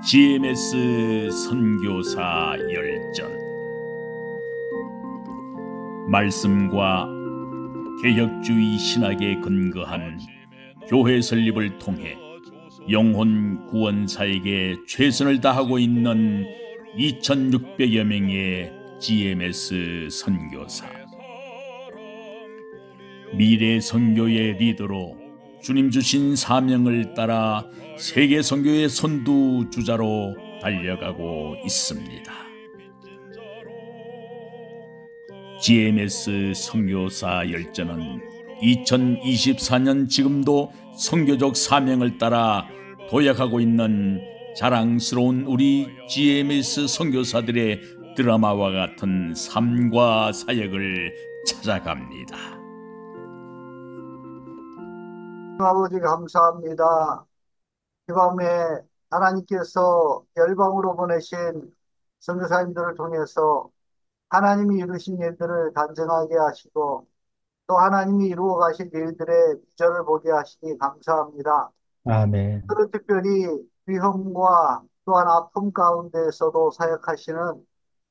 GMS 선교사 열전. 말씀과 개혁주의 신학에 근거한 교회 설립을 통해 영혼 구원사에게 최선을 다하고 있는 2600여 명의 GMS 선교사. 미래 선교의 리더로 주님 주신 사명을 따라 세계 선교의 선두주자로 달려가고 있습니다. GMS 선교사 열전은 2024년 지금도 선교적 사명을 따라 도약하고 있는 자랑스러운 우리 GMS 선교사들의 드라마와 같은 삶과 사역을 찾아갑니다. 아버지 감사합니다. 이 밤에 하나님께서 열방으로 보내신 선교사님들을 통해서 하나님이 이루신 일들을 간증하게 하시고 또 하나님이 이루어 가실 일들의 비전을 보게 하시니 감사합니다. 아멘. 그리고 특별히 위험과 또한 아픔 가운데에서도 사역하시는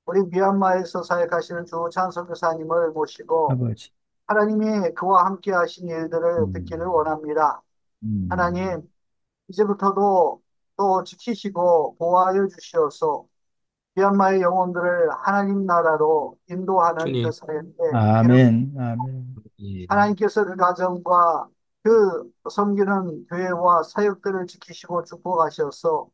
우리 미얀마에서 사역하시는 주찬 선교사님을 모시고 아버지. 하나님이 그와 함께 하신 일들을 듣기를 음, 원합니다. 음, 하나님, 이제부터도 또 지키시고 보호하여 주시어서 미얀마의 영혼들을 하나님 나라로 인도하는 그 주님, 사역에 필요. 아멘. 아멘. 예, 하나님께서 그 가정과 그 섬기는 교회와 사역들을 지키시고 축복하셔서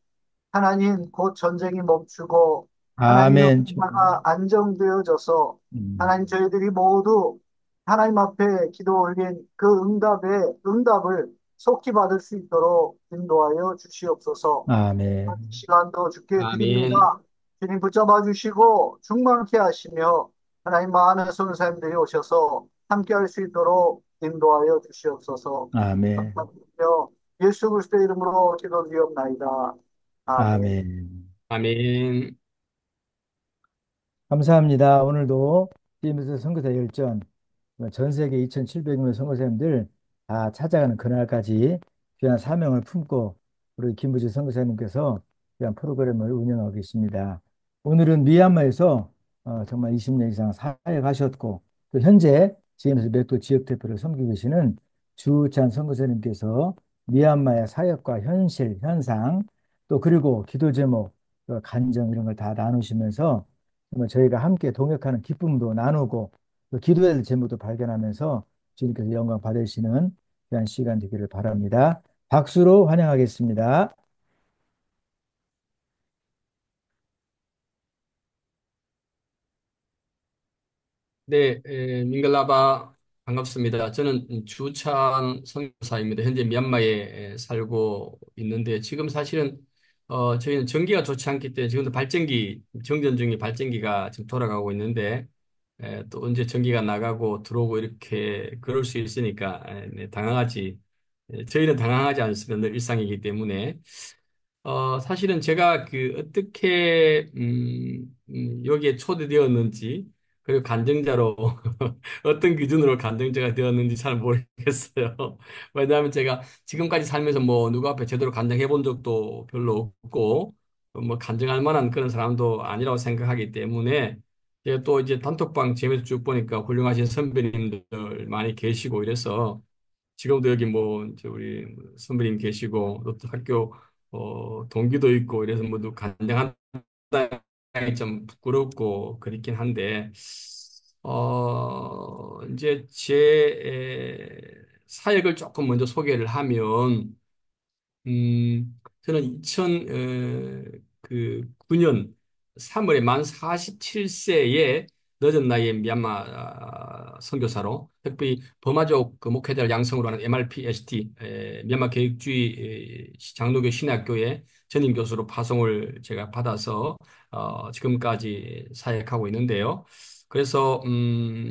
하나님 곧 전쟁이 멈추고 하나님의 아멘. 나라가 안정되어져서 하나님 음, 저희들이 모두 하나님 앞에 기도 올린 그 응답을 속히 받을 수 있도록 인도하여 주시옵소서. 아멘. 시간도 주께 아멘, 드립니다. 주님 붙잡아 주시고 충만케 하시며 하나님 많은 선생님들이 오셔서 함께 할 수 있도록 인도하여 주시옵소서. 아멘. 감사드리며 예수 그리스도의 이름으로 기도드리옵나이다. 아멘. 아멘. 아멘. 감사합니다. 오늘도 TMS 선교사 열전 전 세계 2,700명 선교사님들 다 찾아가는 그날까지 귀한 사명을 품고 우리 김부지 선교사님께서 귀한 프로그램을 운영하고 계십니다. 오늘은 미얀마에서 정말 20년 이상 사역하셨고 또 현재 GMS 몇 지역 대표를 섬기고 계시는 주찬 선교사님께서 미얀마의 사역과 현실, 현상 또 그리고 기도 제목, 또 간정 이런 걸 다 나누시면서 정말 저희가 함께 동역하는 기쁨도 나누고 또 기도해야 될 제목도 발견하면서 주님께서 영광 받으시는 그런 시간 되기를 바랍니다. 박수로 환영하겠습니다. 네, 민글라바 반갑습니다. 저는 주찬 선교사입니다. 현재 미얀마에 살고 있는데 지금 사실은 저희는 전기가 좋지 않기 때문에 지금도 정전 중에 발전기가 지금 돌아가고 있는데 또 언제 전기가 나가고 들어오고 이렇게 그럴 수 있으니까 네, 저희는 당황하지 않으면 늘 일상이기 때문에 사실은 제가 어떻게, 여기에 초대되었는지, 그리고 간증자로, 어떤 기준으로 간증자가 되었는지 잘 모르겠어요. 왜냐하면 제가 지금까지 살면서 뭐 누구 앞에 제대로 간증해 본 적도 별로 없고, 뭐 간증할 만한 그런 사람도 아니라고 생각하기 때문에, 제가 또 이제 단톡방 재미도 쭉 보니까 훌륭하신 선배님들 많이 계시고 이래서, 지금도 여기 뭐 이제 우리 선배님 계시고 또 학교 동기도 있고 이래서 모두 간증한다는 게 좀 부끄럽고 그렇긴 한데 이제 사역을 조금 먼저 소개를 하면 저는 2009년 3월에 만 47세에 늦은 나이에 미얀마 선교사로 특히 버마족 그 목회자를 양성으로 하는 MRPST 미얀마 교육주의 장로교 신학교의 전임 교수로 파송을 제가 받아서 지금까지 사역하고 있는데요. 그래서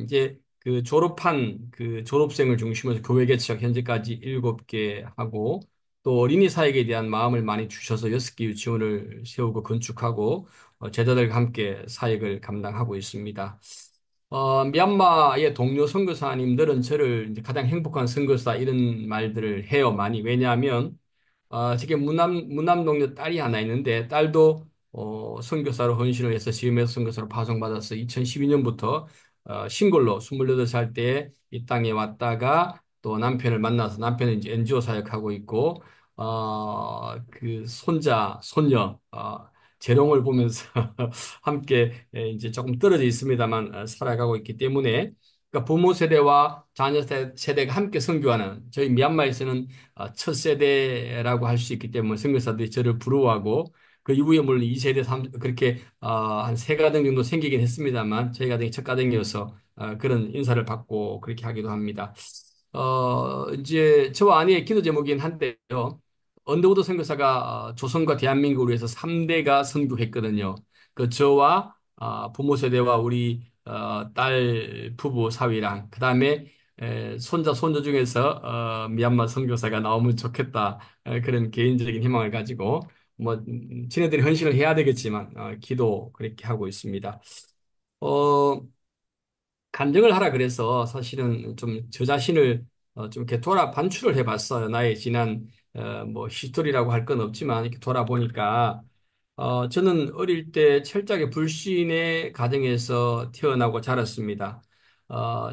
이제 그 졸업한 그 졸업생을 중심으로 교회 개척 현재까지 7개 하고 또 어린이 사역에 대한 마음을 많이 주셔서 6개 유치원을 세우고 건축하고 제자들과 함께 사역을 감당하고 있습니다. 미얀마의 동료 선교사님들은 저를 이제 가장 행복한 선교사 이런 말들을 해요, 많이. 왜냐하면 지금 문남동녀 딸이 하나 있는데 딸도 선교사로 헌신을 해서 지음에서 선교사로 파송받아서 2012년부터 싱글로 28살 때 이 땅에 왔다가 또 남편을 만나서 남편은 이제 NGO 사역하고 있고 그 손자 손녀 재롱을 보면서 함께 이제 조금 떨어져 있습니다만 살아가고 있기 때문에 그러니까 부모 세대와 자녀 세대가 함께 선교하는 저희 미얀마에서는 첫 세대라고 할 수 있기 때문에 선교사들이 저를 부러워하고 그 이후에 물론 2세대, 그렇게 한 세 가정 정도 생기긴 했습니다만 저희 가정이 첫 가정이어서 그런 인사를 받고 그렇게 하기도 합니다. 이제 저와 아내의 기도 제목이긴 한데요. 언더우드 선교사가 조선과 대한민국을 위해서 3대가 선교했거든요. 그 저와 부모 세대와 우리 딸 부부 사위랑 그다음에 손자 손녀 중에서 미얀마 선교사가 나오면 좋겠다 그런 개인적인 희망을 가지고 뭐 지네들이 헌신을 해야 되겠지만 기도 그렇게 하고 있습니다. 어, 간증을 하라 그래서 사실은 좀 저 자신을 좀 이렇게 반추를 해봤어요. 나의 지난 뭐 히스토리라고 할 건 없지만 이렇게 돌아보니까 저는 어릴 때 철저하게 불신의 가정에서 태어나고 자랐습니다.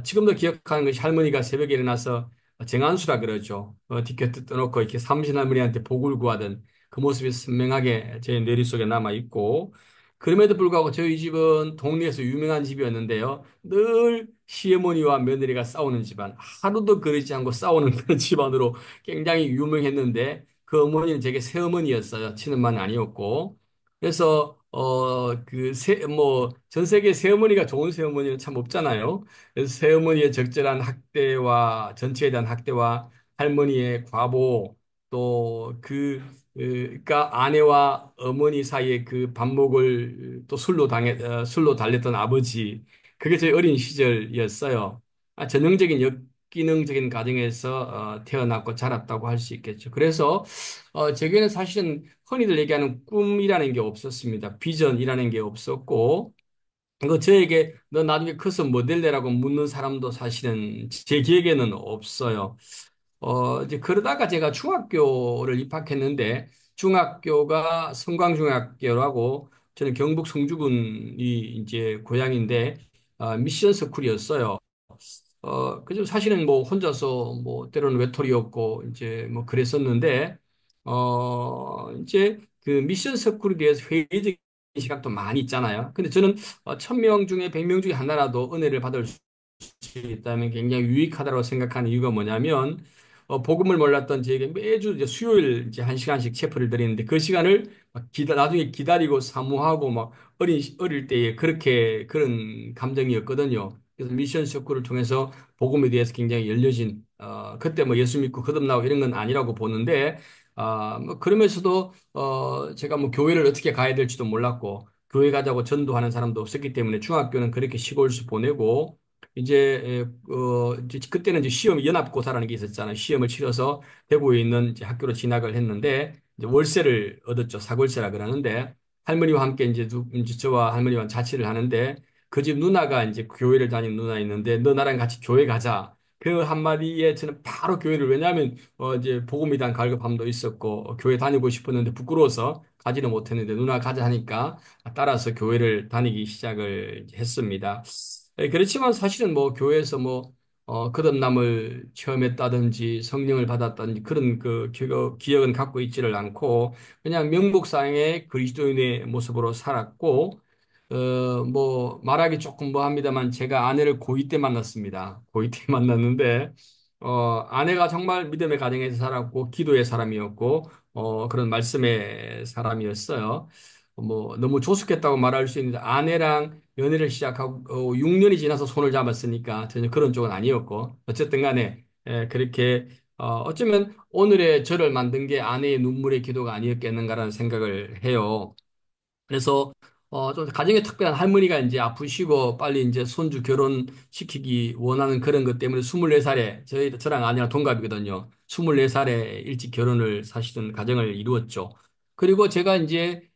지금도 기억하는 것이 할머니가 새벽에 일어나서 정안수라 그러죠. 디켓트 떠놓고 이렇게 삼신 할머니한테 복을 구하던 그 모습이 선명하게 제 뇌리 속에 남아 있고, 그럼에도 불구하고 저희 집은 동네에서 유명한 집이었는데요. 늘 시어머니와 며느리가 싸우는 집안, 하루도 그러지 않고 싸우는 그런 집안으로 굉장히 유명했는데, 그 어머니는 제게 새어머니였어요. 친엄마는 아니었고. 그래서 전 세계 새어머니가 좋은 새어머니는 참 없잖아요. 그래서 새어머니의 적절한 학대와 전체에 대한 학대와 할머니의 과보 또 그러니까 아내와 어머니 사이에 그 반목을 또 술로 달랬던 아버지, 그게 제 어린 시절이었어요. 전형적인 역기능적인 가정에서 태어났고 자랐다고 할 수 있겠죠. 그래서 제게는 사실은 흔히들 얘기하는 꿈이라는 게 없었습니다. 비전이라는 게 없었고, 저에게 너 나중에 커서 모델 되라고 묻는 사람도 사실은 제 기억에는 없어요. 이제 그러다가 제가 중학교를 입학했는데, 중학교가 성광중학교라고, 저는 경북 성주군이 이제 고향인데, 미션 스쿨이었어요. 그래서 사실은 뭐 혼자서 뭐 때로는 외톨이였고 이제 뭐 그랬었는데 이제 그 미션 서클에 대해서 회의적인 시각도 많이 있잖아요. 근데 저는 1000명 중에 100명 중에 하나라도 은혜를 받을 수 있다면 굉장히 유익하다고 생각하는 이유가 뭐냐면 복음을 몰랐던 저에게 매주 이제 수요일 이제 1시간씩 체프를 드리는데 그 시간을 나중에 기다리고 사모하고 막 어릴 때에 그렇게 그런 감정이었거든요. 그래서 미션 스쿨을 통해서 복음에 대해서 굉장히 열려진 그때 뭐 예수 믿고 거듭나고 이런 건 아니라고 보는데 뭐 그러면서도 제가 뭐 교회를 어떻게 가야 될지도 몰랐고 교회 가자고 전도하는 사람도 없었기 때문에 중학교는 그렇게 시골수 보내고 이제 그때는 이제 시험 연합고사라는 게 있었잖아요. 시험을 치러서 대구에 있는 이제 학교로 진학을 했는데 이제 월세를 얻었죠. 사골세라 그러는데 할머니와 함께 이제 저와 할머니와 자취를 하는데 그 집 누나가 이제 교회를 다니는 누나 있는데 너 나랑 같이 교회 가자. 그 한마디에 저는 바로 교회를, 왜냐하면 이제 복음이단 갈급함도 있었고 교회 다니고 싶었는데 부끄러워서 가지는 못했는데 누나 가자 하니까 따라서 교회를 다니기 시작을 했습니다. 그렇지만 사실은 뭐 교회에서 뭐 거듭남을 체험했다든지 성령을 받았다든지 그런 그 기억은 갖고 있지를 않고 그냥 명목상의 그리스도인의 모습으로 살았고 뭐 말하기 조금 뭐합니다만 제가 아내를 고2 때 만났습니다. 고2 때 만났는데 아내가 정말 믿음의 가정에서 살았고 기도의 사람이었고 그런 말씀의 사람이었어요. 뭐 너무 조숙했다고 말할 수 있는데 아내랑 연애를 시작하고 6년이 지나서 손을 잡았으니까 전혀 그런 쪽은 아니었고 어쨌든 간에 그렇게 어쩌면 오늘의 저를 만든 게 아내의 눈물의 기도가 아니었겠는가라는 생각을 해요. 그래서 좀 가정에 특별한 할머니가 이제 아프시고 빨리 이제 손주 결혼시키기 원하는 그런 것 때문에 24살에 저랑 아내랑 동갑이거든요. 24살에 일찍 결혼을 사실은 가정을 이루었죠. 그리고 제가 이제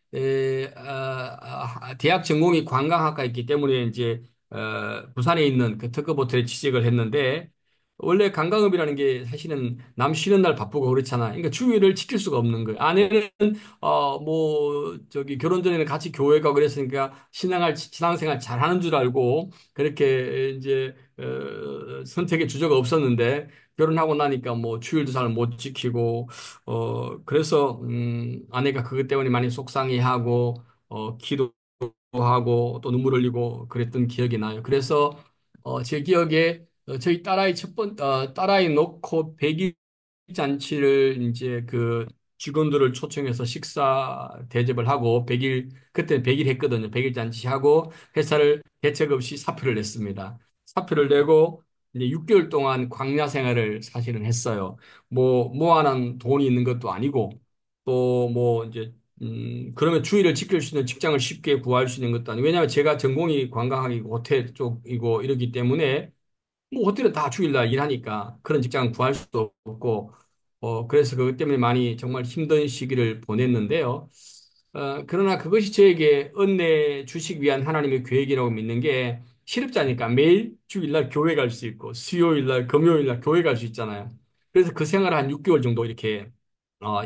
대학 전공이 관광학과였기 때문에 이제 부산에 있는 그 특급 호텔에 취직을 했는데 원래 관광업이라는 게 사실은 남 쉬는 날 바쁘고 그렇잖아. 그러니까 주일을 지킬 수가 없는 거예요. 아내는 뭐 저기 결혼 전에는 같이 교회 가고 그랬으니까 신앙생활 잘하는 줄 알고 그렇게 이제 선택의 주저가 없었는데 결혼하고 나니까 뭐 주일도 잘 못 지키고 그래서 아내가 그것 때문에 많이 속상해하고 기도하고 또 눈물 흘리고 그랬던 기억이 나요. 그래서 제 기억에 저희 딸아이 놓고 100일 잔치를 이제 그 직원들을 초청해서 식사 대접을 하고 100일, 그때 100일 했거든요. 100일 잔치하고 회사를 대책 없이 사표를 냈습니다. 사표를 내고 이제 6개월 동안 광야 생활을 사실은 했어요. 뭐 모아놓은 돈이 있는 것도 아니고 또 뭐 이제 그러면 주의를 지킬 수 있는 직장을 쉽게 구할 수 있는 것도 아니고 왜냐하면 제가 전공이 관광학이고 호텔 쪽이고 이러기 때문에 뭐 호텔은 다 주일날 일하니까 그런 직장은 구할 수도 없고 그래서 그것 때문에 많이 정말 힘든 시기를 보냈는데요. 그러나 그것이 저에게 은혜 주시기 위한 하나님의 계획이라고 믿는 게 실업자니까 매일 주일날 교회 갈 수 있고 수요일날 금요일날 교회 갈 수 있잖아요. 그래서 그 생활을 한 6개월 정도 이렇게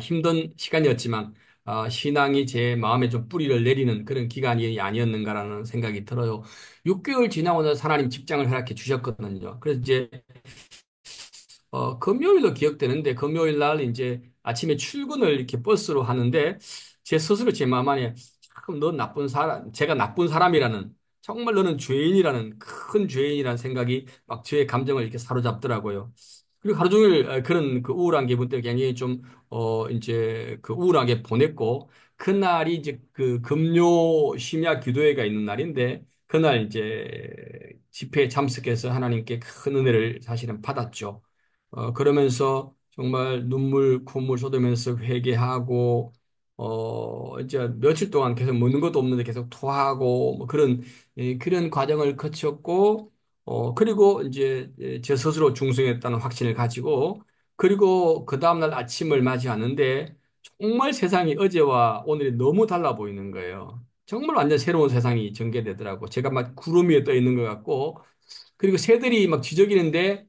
힘든 시간이었지만 신앙이 제 마음에 좀 뿌리를 내리는 그런 기간이 아니었는가라는 생각이 들어요. 6개월 지나고 나서 하나님 직장을 허락해 주셨거든요. 그래서 이제 금요일로 기억되는데 금요일 날 이제 아침에 출근을 이렇게 버스로 하는데 제 스스로 제 마음 안에 참 너 나쁜 사람, 제가 나쁜 사람이라는 정말 너는 죄인이라는 큰 죄인이라는 생각이 막 저의 감정을 이렇게 사로잡더라고요. 그리고 하루 종일 그런 그 우울한 기분 때문에 굉장히 좀 이제 그 우울하게 보냈고 그날이 이제 그 금요 심야 기도회가 있는 날인데 그날 이제 집회에 참석해서 하나님께 큰 은혜를 사실은 받았죠. 그러면서 정말 눈물, 콧물 쏟으면서 회개하고, 이제 며칠 동안 계속 먹는 것도 없는데 계속 토하고, 뭐 그런, 그런 과정을 거쳤고, 그리고 이제 제 스스로 중생했다는 확신을 가지고, 그리고 그 다음날 아침을 맞이하는데, 정말 세상이 어제와 오늘이 너무 달라 보이는 거예요. 정말 완전 새로운 세상이 전개되더라고. 제가 막 구름 위에 떠 있는 것 같고, 그리고 새들이 막 지저귀는데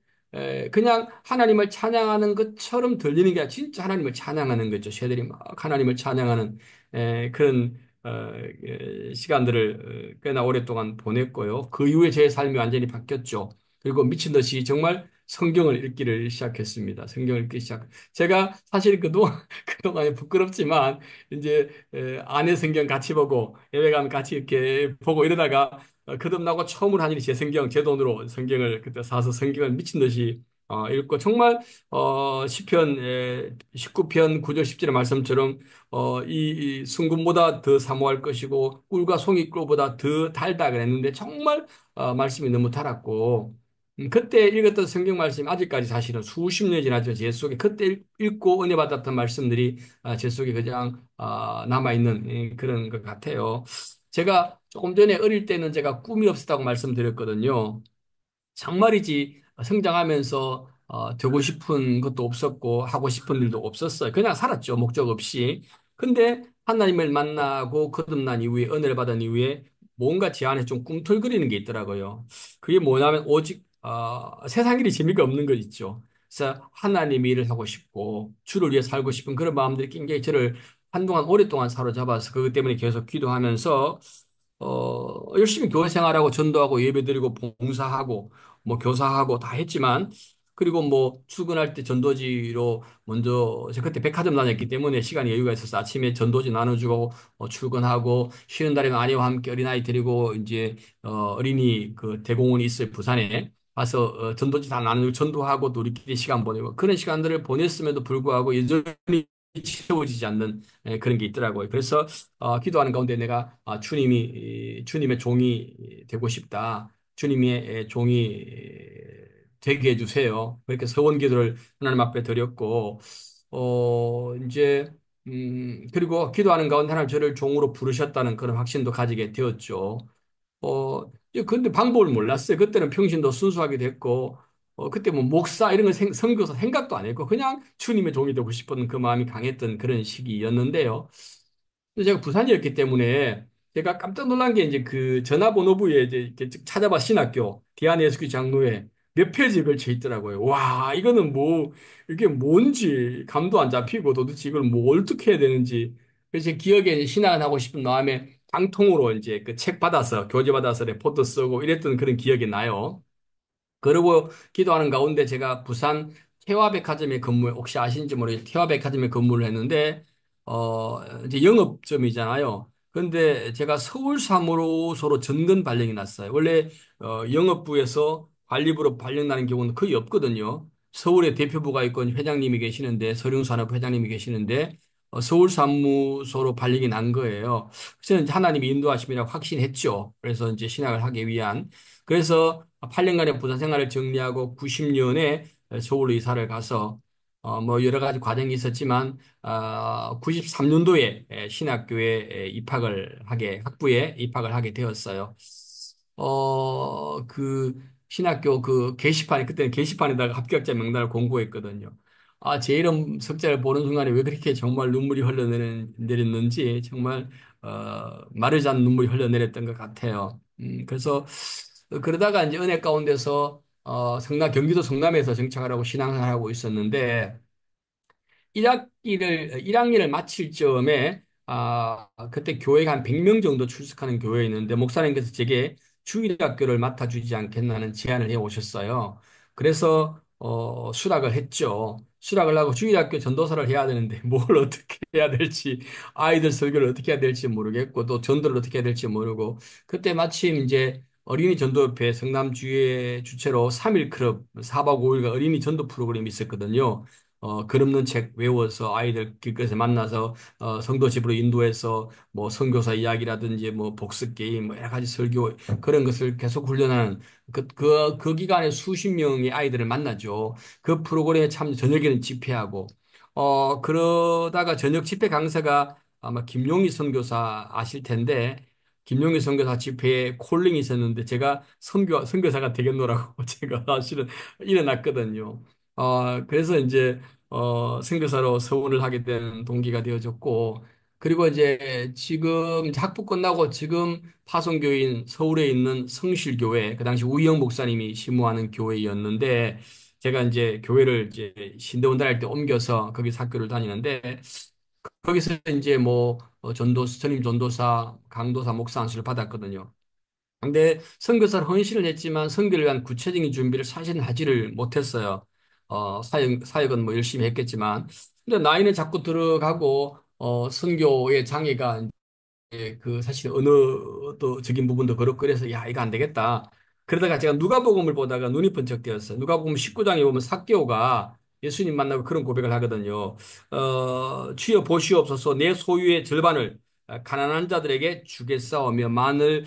그냥 하나님을 찬양하는 것처럼 들리는 게 아니라 진짜 하나님을 찬양하는 거죠. 새들이 막 하나님을 찬양하는 그런 시간들을 꽤나 오랫동안 보냈고요. 그 이후에 제 삶이 완전히 바뀌었죠. 그리고 미친 듯이 정말 성경을 읽기를 시작했습니다. 성경을 읽기 시작. 제가 사실 그동안에 부끄럽지만 이제 아내 성경 같이 보고 예배 가면 같이 이렇게 보고 이러다가 거듭나고 처음으로 한 일이 제 돈으로 성경을 그때 사서 성경을 미친 듯이 읽고 정말 시편 19편 9절 10절의 말씀처럼 이 순금보다 더 사모할 것이고 꿀과 송이꿀보다 더 달다 그랬는데 정말 말씀이 너무 달았고 그때 읽었던 성경 말씀이 아직까지 사실은 수십 년이 지나죠. 제 속에 그때 읽고 은혜 받았던 말씀들이 제 속에 그냥 남아있는 그런 것 같아요. 제가 조금 전에 어릴 때는 제가 꿈이 없었다고 말씀드렸거든요. 정말이지 성장하면서 되고 싶은 것도 없었고 하고 싶은 일도 없었어요. 그냥 살았죠. 목적 없이. 근데 하나님을 만나고 거듭난 이후에 은혜를 받은 이후에 뭔가 제 안에 좀 꿈틀거리는 게 있더라고요. 그게 뭐냐면 오직 세상 일이 재미가 없는 거 있죠. 그래서 하나님 일을 하고 싶고 주를 위해 살고 싶은 그런 마음들이 굉장히 저를 한동안 오랫동안 사로잡아서 그것 때문에 계속 기도하면서 열심히 교회 생활하고 전도하고 예배드리고 봉사하고 뭐 교사하고 다 했지만 그리고 뭐 출근할 때 전도지로 먼저 제가 그때 백화점 다녔기 때문에 시간이 여유가 있어서 아침에 전도지 나눠주고 출근하고 쉬는 날에는 아내와 함께 어린아이 데리고 이제 어린이 그 대공원이 있어요 부산에 가서 전도지 다 나누고 전도하고 또 우리끼리 시간 보내고 그런 시간들을 보냈음에도 불구하고 여전히 채워지지 않는 그런 게 있더라고요. 그래서 기도하는 가운데 내가 주님의 종이 되고 싶다. 주님의 종이 되게 해주세요. 그렇게 서원 기도를 하나님 앞에 드렸고, 이제, 그리고 기도하는 가운데 하나님 저를 종으로 부르셨다는 그런 확신도 가지게 되었죠. 근데 방법을 몰랐어요. 그때는 평신도 순수하게 됐고, 그때 뭐 목사 이런 거 선교사 생각도 안 했고, 그냥 주님의 종이 되고 싶었던 그 마음이 강했던 그런 시기였는데요. 근데 제가 부산이었기 때문에 제가 깜짝 놀란 게 이제 그 전화번호부에 이제 이렇게 쭉 찾아봐 신학교, 디아니에스교 장로회, 몇 페이지에 걸쳐 있더라고요. 와, 이거는 뭐, 이게 뭔지 감도 안 잡히고 도대체 이걸 뭐 어떻게 해야 되는지. 그래서 제 기억에 이제 신앙을 하고 싶은 마음에 깡통으로 이제 그 책 받아서, 교재 받아서 레포트 쓰고 이랬던 그런 기억이 나요. 그러고 기도하는 가운데 제가 부산 태화백화점에 혹시 아시는지 모르겠어요. 태화백화점에 근무를 했는데, 이제 영업점이잖아요. 근데 제가 서울 사무소로 전근 발령이 났어요. 원래, 영업부에서 관리부로 발령 나는 경우는 거의 없거든요. 서울에 대표부가 있고 회장님이 계시는데, 서령산업 회장님이 계시는데, 서울 사무소로 발령이 난 거예요. 그래서 이제 하나님이 인도하심이라고 확신했죠. 그래서 이제 신학을 하기 위한. 그래서 8년간의 부산 생활을 정리하고 90년에 서울로 이사를 가서 뭐 여러 가지 과정이 있었지만 93년도에 신학교에 입학을 하게 학부에 입학을 하게 되었어요. 그 신학교 그 게시판에 그때는 게시판에다가 합격자 명단을 공고했거든요. 제 이름 석자를 보는 순간에 왜 그렇게 정말 눈물이 흘러내렸는지 정말 마르지 않는 눈물이 흘러내렸던 것 같아요. 그래서 그러다가 이제 은혜 가운데서 경기도 성남에서 정착을 하고 신앙생활을 하고 있었는데 1학기를 마칠 즈음에 그때 교회가 한 100명 정도 출석하는 교회에 있는데 목사님께서 제게 주일학교를 맡아주지 않겠나는 제안을 해 오셨어요. 그래서 수락을 했죠. 수락을 하고 주일학교 전도사를 해야 되는데 뭘 어떻게 해야 될지 아이들 설교를 어떻게 해야 될지 모르겠고 또 전도를 어떻게 해야 될지 모르고 그때 마침 이제 어린이 전도협회 성남주의 주최로 3일 클럽 4박 5일간 어린이 전도 프로그램이 있었거든요. 글 없는 책 외워서 아이들 길거리에서 만나서 성도 집으로 인도해서 뭐 선교사 이야기라든지 뭐 복습 게임 뭐 여러 가지 설교 그런 것을 계속 훈련하는 그 기간에 수십 명의 아이들을 만나죠. 그 프로그램에 참 저녁에는 집회하고 그러다가 저녁 집회 강사가 아마 김용희 선교사 아실 텐데 김용희 선교사 집회에 콜링이 있었는데 제가 선교사가 되겠노라고 제가 사실은 일어났거든요. 그래서 이제, 선교사로 서원을 하게 된 동기가 되어졌고, 그리고 이제 지금 이제 학부 끝나고 지금 파송교인 서울에 있는 성실교회, 그 당시 우희영 목사님이 심무하는 교회였는데, 제가 이제 교회를 이제 신대원 다닐 때 옮겨서 거기서 학교를 다니는데, 거기서 이제 뭐, 전님 전도사, 강도사, 목사 안수를 받았거든요. 근데 선교사를 헌신을 했지만 선교를 위한 구체적인 준비를 사실은 하지를 못했어요. 사역은 뭐 열심히 했겠지만. 근데 나이는 자꾸 들어가고, 선교의 장애가 그 사실 언어적인 부분도 그렇고 그래서 야 이거 안 되겠다. 그러다가 제가 누가복음을 보다가 눈이 번쩍 뜨였어요. 누가복음 19장에 보면 삭개오가 예수님 만나고 그런 고백을 하거든요. 주여 보시옵소서 내 소유의 절반을 가난한 자들에게 주겠사오며 만일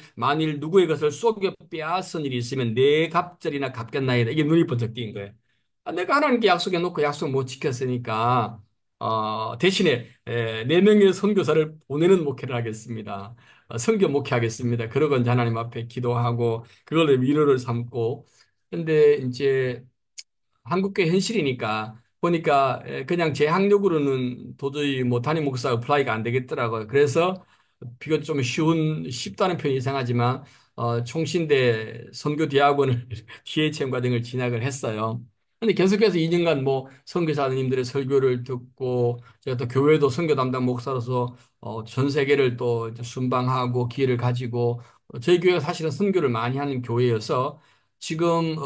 누구의 것을 속여 빼앗은 일이 있으면 내 갑절이나 갚겠나이다. 이게 눈이 번쩍 띈 거예요. 내가 하나님께 약속해 놓고 약속 못 지켰으니까 대신에 네 명의 선교사를 보내는 목회를 하겠습니다. 선교 목회하겠습니다. 그러고 이제 하나님 앞에 기도하고 그걸로 위로를 삼고 근데 이제 한국교회 현실이니까 보니까 그냥 제 학력으로는 도저히 뭐 담임 목사 어플라이가 안 되겠더라고요. 그래서 비교적 좀 쉽다는 표현이 이상하지만 총신대 선교대학원을 DHM 과정을 진학을 했어요. 근데 계속해서 2년간 뭐 선교사님들의 설교를 듣고 제가 또 교회도 선교 담당 목사로서 전 세계를 또 이제 순방하고 기회를 가지고 저희 교회가 사실은 선교를 많이 하는 교회여서 지금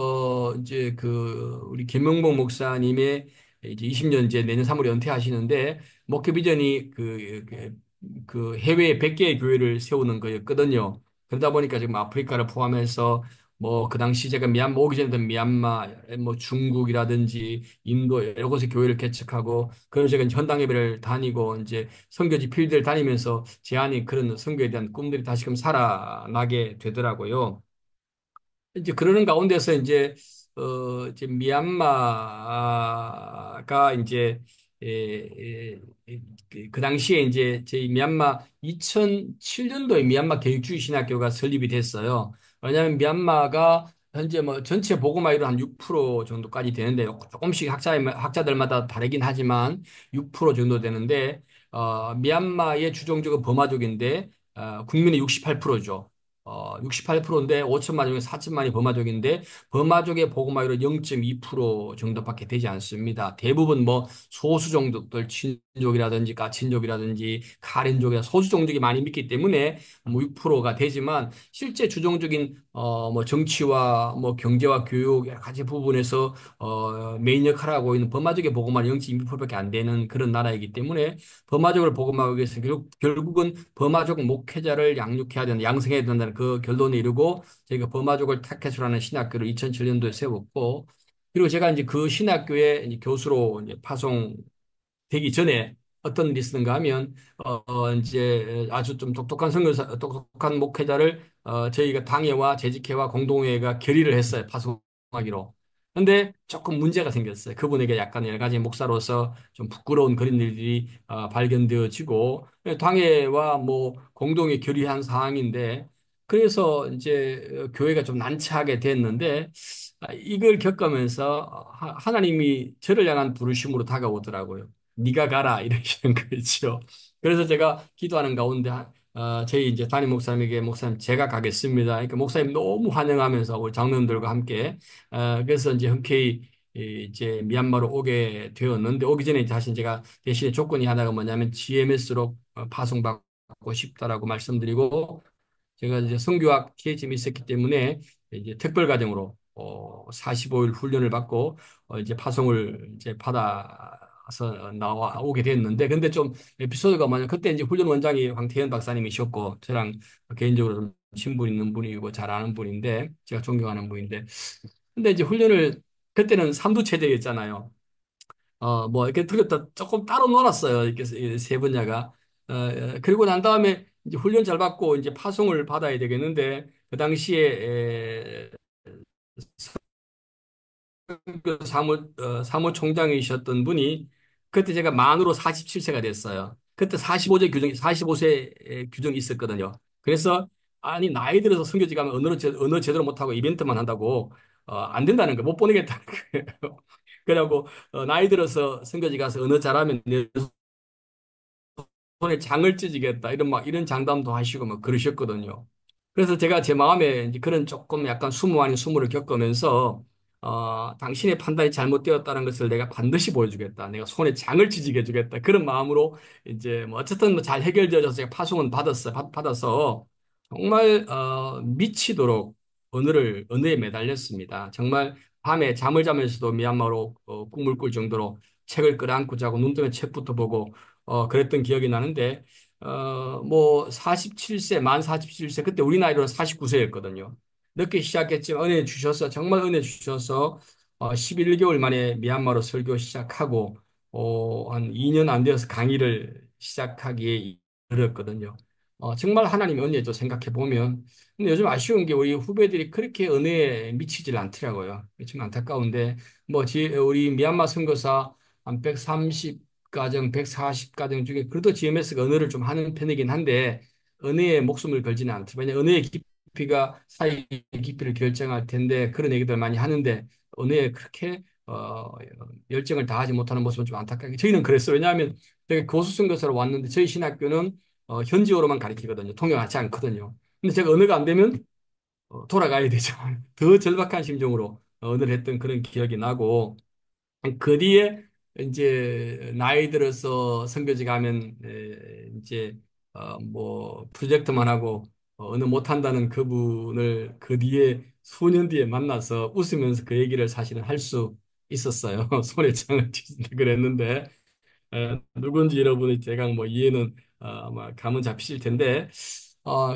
이제 그 우리 김명복 목사님의 이제 20년 이제 내년 3월에 은퇴하시는데 목회 비전이 그 해외에 100개의 교회를 세우는 거였거든요. 그러다 보니까 지금 아프리카를 포함해서 뭐 그 당시 제가 미얀마 오기 전에도 미얀마 뭐 중국이라든지 인도 여러 곳에 교회를 개척하고 그런 제가 현당 예배를 다니고 이제 선교지 필드를 다니면서 제 안에 그런 선교에 대한 꿈들이 다시금 살아나게 되더라고요. 이제 그러는 가운데서 이제 미얀마가 이제 그 당시에 이제 저희 미얀마 2007년도에 미얀마 교육주의 신학교가 설립이 됐어요. 왜냐하면 미얀마가 현재 뭐 전체 보고마이로 한 6% 정도까지 되는데 조금씩 학자들마다 다르긴 하지만 6% 정도 되는데 미얀마의 주종적은 버마족인데 국민의 68%죠. 68%인데 5천만 중에 4천만이 버마족인데 버마족의 복음화율은 0.2% 정도밖에 되지 않습니다. 대부분 뭐 소수 종족들 친족이라든지 까친족이라든지 카렌족이라 소수 종족이 많이 믿기 때문에 뭐 6%가 되지만 실제 주종적인 뭐 정치와 뭐 경제와 교육 여러 가지 부분에서 메인 역할을 하고 있는 버마족의 복음화는 0.2%밖에 안 되는 그런 나라이기 때문에 버마족을 복음하기 위해서 결국은 버마족 목회자를 양육해야 된다, 양성해야 된다는 그 결론에 이르고 저희가 버마족을 타켓이라는 신학교를 2007년도에 세웠고 그리고 제가 이제 그 신학교에 이제 교수로 이제 파송되기 전에 어떤 일이 있었는가 하면 이제 아주 좀 똑똑한 선교사, 똑똑한 목회자를 저희가 당회와 재직회와 공동회가 결의를 했어요. 파송하기로. 근데 조금 문제가 생겼어요. 그분에게 약간 여러 가지 목사로서 좀 부끄러운 그런 일들이 발견되어지고 당회와 뭐 공동회 결의한 사항인데 그래서 이제 교회가 좀 난처하게 됐는데 이걸 겪으면서 하나님이 저를 향한 부르심으로 다가오더라고요. 네가 가라 이러시는 거죠. 그래서 제가 기도하는 가운데 저희 이제 담임 목사님에게 목사님 제가 가겠습니다. 그러니까 목사님 너무 환영하면서 우리 장로님들과 함께 그래서 이제 흔쾌히 이제 미얀마로 오게 되었는데 오기 전에 사실 제가 대신에 조건이 하나가 뭐냐면 GMS로 파송받고 싶다라고 말씀드리고 제가 이제 성교학 PhD이 있었기 때문에 이제 특별 과정으로 45일 훈련을 받고 이제 파송을 이제 받아서 나와 오게 됐는데 근데 좀 에피소드가 뭐냐 그때 이제 훈련 원장이 황태현 박사님이셨고 저랑 개인적으로 좀 친분 있는 분이고 잘 아는 분인데 제가 존경하는 분인데 근데 이제 훈련을 그때는 삼두 체제였잖아요. 뭐 이렇게 들었다 조금 따로 놀았어요. 이렇게 세 분야가. 그리고 난 다음에 이제 훈련 잘 받고 이제 파송을 받아야 되겠는데 그 당시에 사무총장이셨던 분이 그때 제가 만으로 47세가 됐어요. 그때 45세 규정이 있었거든요. 그래서 아니 나이 들어서 선교지 가면 언어 제대로 못하고 이벤트만 한다고 안 된다는 거 못 보내겠다는 거예요. 그래갖고 나이 들어서 선교지 가서 언어 잘하면 내 손에 장을 찢으겠다 이런 막 이런 장담도 하시고 막 그러셨거든요. 그래서 제가 제 마음에 이제 그런 조금 약간 수모 아닌 수모를 겪으면서 당신의 판단이 잘못되었다는 것을 내가 반드시 보여주겠다. 내가 손에 장을 찢게 해주겠다. 그런 마음으로 이제 뭐 어쨌든 뭐 잘 해결되어서 제가 파송은 받았어요. 받아서 정말 미치도록 언어에 매달렸습니다. 정말 밤에 잠을 자면서도 미얀마로 꿈을 꿀 정도로 책을 끌어안고 자고 눈 뜨면 책부터 보고 그랬던 기억이 나는데, 뭐, 47세, 만 47세, 그때 우리 나이로는 49세였거든요. 늦게 시작했지만 은혜 주셔서, 정말 은혜 주셔서, 11개월 만에 미얀마로 설교 시작하고, 한 2년 안 되어서 강의를 시작하기에 이르렀거든요. 정말 하나님의 은혜죠, 생각해 보면. 근데 요즘 아쉬운 게 우리 후배들이 그렇게 은혜에 미치질 않더라고요. 좀 안타까운데, 뭐, 우리 미얀마 선교사 한 130가정, 140가정 중에 그래도 GMS가 언어를 좀 하는 편이긴 한데 언어에 목숨을 걸지는 않더라고요. 왜냐하면 언어의 깊이가 사이의 깊이를 결정할 텐데 그런 얘기들 많이 하는데 언어에 그렇게 열정을 다하지 못하는 모습은 좀 안타깝게 저희는 그랬어요. 왜냐하면 제가 교수선교사로 왔는데 저희 신학교는 현지어로만 가르치거든요. 통역하지 않거든요. 근데 제가 언어가 안 되면 돌아가야 되죠. 더 절박한 심정으로 언어를 했던 그런 기억이 나고 그 뒤에 이제 나이 들어서 선교지 가면 이제 뭐 프로젝트만 하고 어느 못한다는 그분을 그 뒤에 수년 뒤에 만나서 웃으면서 그 얘기를 사실은 할 수 있었어요. 손에 장을 쥐는데 그랬는데 누군지 여러분이 대강 뭐 이해는 아마 감은 잡히실 텐데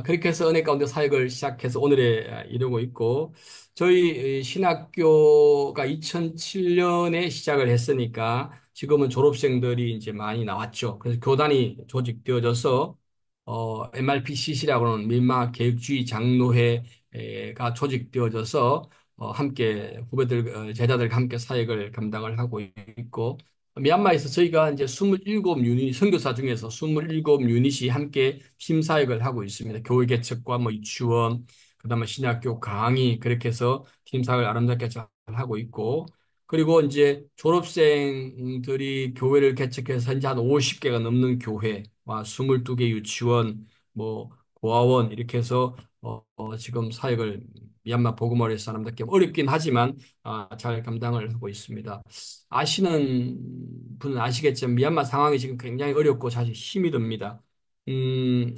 그렇게 해서 은혜 가운데 사역을 시작해서 오늘에 이르고 있고 저희 신학교가 2007년에 시작을 했으니까 지금은 졸업생들이 이제 많이 나왔죠. 그래서 교단이 조직되어져서 MRPCC라고 하는 밀마 교육주의 장로회가 조직되어져서 함께 후배들 제자들과 함께 사역을 감당을 하고 있고 미얀마에서 저희가 이제 27 유닛, 선교사 중에서 27 유닛이 함께 팀 사역을 하고 있습니다. 교회 개척과 뭐 유치원, 그다음에 신학교 강의, 그렇게 해서 팀 사역을 아름답게 잘 하고 있고, 그리고 이제 졸업생들이 교회를 개척해서 현재 한 50개가 넘는 교회와 22개 유치원, 뭐 고아원 이렇게 해서 지금 사역을 미얀마 보고마을 사람답게 어렵긴 하지만 잘 감당을 하고 있습니다. 아시는 분은 아시겠지만 미얀마 상황이 지금 굉장히 어렵고 사실 힘이 듭니다.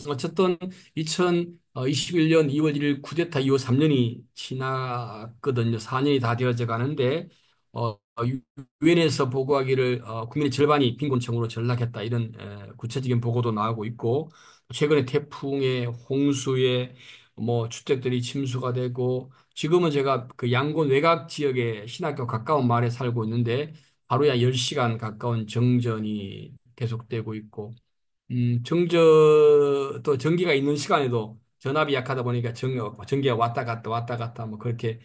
어쨌든 2021년 2월 1일 쿠데타 이후 3년이 지났거든요. 4년이 다 되어져 가는데 유엔에서 보고하기를 국민의 절반이 빈곤층으로 전락했다 이런 구체적인 보고도 나오고 있고 최근에 태풍에 홍수에 뭐 주택들이 침수가 되고 지금은 제가 그 양곤 외곽 지역의 신학교 가까운 마을에 살고 있는데 하루에 10시간 가까운 정전이 계속되고 있고 또 전기가 있는 시간에도 전압이 약하다 보니까 전기가 왔다 갔다 뭐 그렇게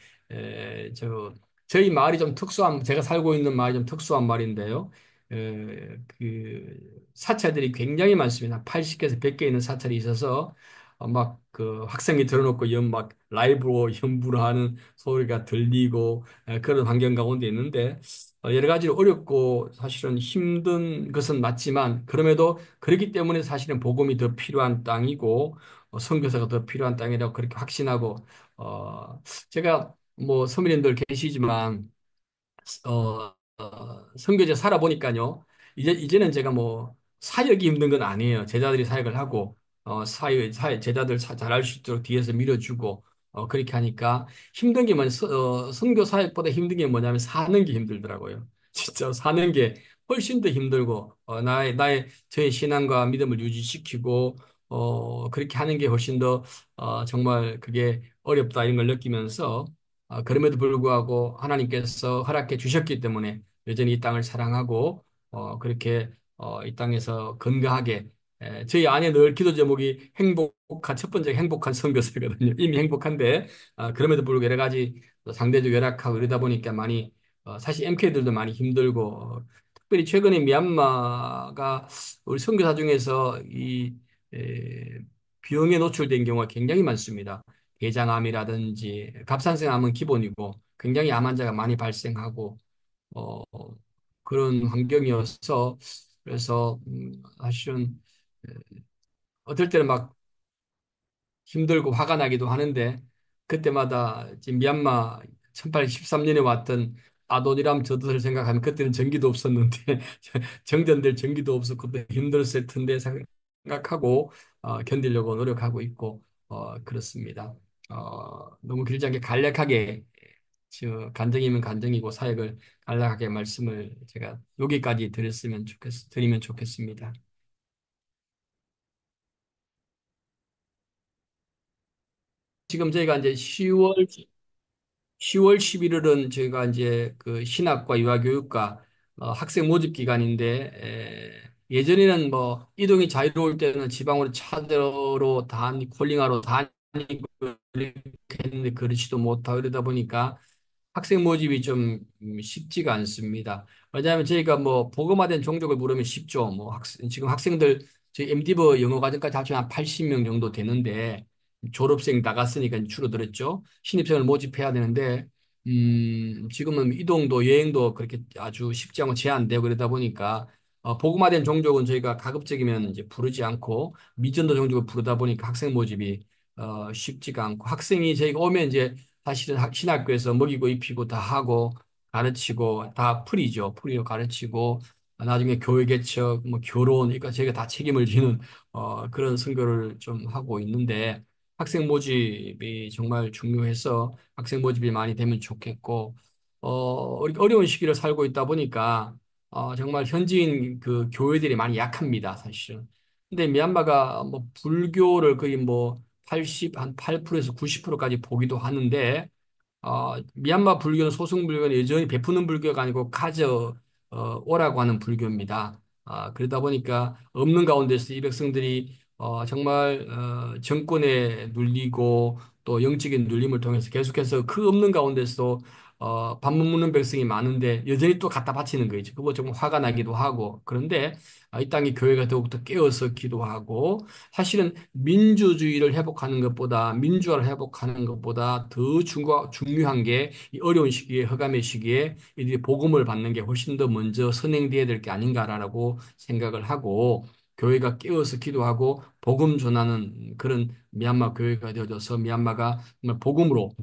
저희 마을이 좀 특수한 제가 살고 있는 마을이 좀 특수한 마을인데요. 그 사찰들이 굉장히 많습니다. 80개에서 100개 있는 사찰이 있어서 막 그 학생이 들어놓고 막 라이브로 연주를 하는 소리가 들리고 그런 환경 가운데 있는데 여러 가지로 어렵고 사실은 힘든 것은 맞지만 그럼에도 그렇기 때문에 사실은 복음이 더 필요한 땅이고 선교사가 더 필요한 땅이라고 그렇게 확신하고 제가 뭐 서민님들 계시지만 선교제 살아보니까요. 이제는 제가 뭐 사역이 힘든 건 아니에요. 제자들이 사역을 하고 제자들 잘할 수 있도록 뒤에서 밀어주고 그렇게 하니까 힘든 게 선교 사역보다 힘든 게 뭐냐면 사는 게 힘들더라고요. 진짜 사는 게 훨씬 더 힘들고 저의 신앙과 믿음을 유지시키고 그렇게 하는 게 훨씬 더 정말 그게 어렵다 이런 걸 느끼면서 그럼에도 불구하고 하나님께서 허락해 주셨기 때문에 여전히 이 땅을 사랑하고 그렇게 이 땅에서 건강하게 저희 안에 늘 기도 제목이 첫 번째 행복한 선교사거든요. 이미 행복한데 그럼에도 불구하고 여러 가지 또 상대적 열악하고 이러다 보니까 많이 사실 MK들도 많이 힘들고 특별히 최근에 미얀마가 우리 선교사 중에서 병에 노출된 경우가 굉장히 많습니다. 대장암이라든지 갑상선암은 기본이고 굉장히 암 환자가 많이 발생하고 어, 그런 환경이어서 그래서 사실은 어떨 때는 막 힘들고 화가 나기도 하는데 그때마다 지금 미얀마 1813년에 왔던 아도니람 저들을 생각하면 그때는 전기도 없었는데 정전될 전기도 없었고 또 힘들었을 텐데 생각하고 견디려고 노력하고 있고 그렇습니다. 너무 길지 않게 간략하게 간증이면 간증이고 사역을 간략하게 말씀을 제가 여기까지 드리면 좋겠습니다. 지금 저희가 이제 10월 11일은 저희가 이제 그 신학과 유아교육과 학생 모집 기간인데 예전에는 뭐 이동이 자유로울 때는 지방으로 차로 콜링하러 다니고 이렇게 했는데 그렇지도 못하고 이러다 보니까 학생 모집이 좀 쉽지가 않습니다. 왜냐하면 저희가 뭐 복음화된 종족을 물으면 쉽죠. 뭐 지금 학생들 저희 MDiv 영어 과정까지 합치면 한 80명 정도 되는데 졸업생 나갔으니까 줄어들었죠. 신입생을 모집해야 되는데 지금은 이동도 여행도 그렇게 아주 쉽지 않고 제한되고 그러다 보니까 복음화된 종족은 저희가 가급적이면 이제 부르지 않고 미전도 종족을 부르다 보니까 학생 모집이 쉽지가 않고 학생이 저희가 오면 이제 사실은 신학교에서 먹이고 입히고 다 하고 가르치고 다 풀이죠. 풀이로 가르치고 나중에 교회 개척, 뭐 결혼, 그러니까 저희가 다 책임을 지는 그런 선교를 좀 하고 있는데 학생 모집이 정말 중요해서 학생 모집이 많이 되면 좋겠고 어려운 시기를 살고 있다 보니까 정말 현지인 그 교회들이 많이 약합니다, 사실은. 근데 미얀마가 뭐 불교를 거의 뭐 한 8%에서 90%까지 보기도 하는데 미얀마 불교는 소승 불교는 여전히 베푸는 불교가 아니고 오라고 하는 불교입니다. 그러다 보니까 없는 가운데서 이 백성들이 정말 정권에 눌리고 또 영적인 눌림을 통해서 계속해서 그 없는 가운데서 밥 못 먹는 백성이 많은데 여전히 또 갖다 바치는 거죠. 그거 좀 화가 나기도 하고 그런데 이 땅의 교회가 더욱더 깨어서 기도하고 사실은 민주주의를 회복하는 것보다 민주화를 회복하는 것보다 더 중요한 게 이 어려운 시기에 허감의 시기에 이들이 복음을 받는 게 훨씬 더 먼저 선행돼야 될 게 아닌가라고 생각을 하고 교회가 깨어서 기도하고 복음 전하는 그런 미얀마 교회가 되어져서 미얀마가 정말 복음으로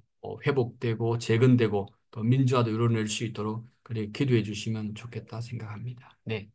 회복되고 재건되고 또 민주화도 이뤄낼 수 있도록 그래 기도해 주시면 좋겠다 생각합니다. 네.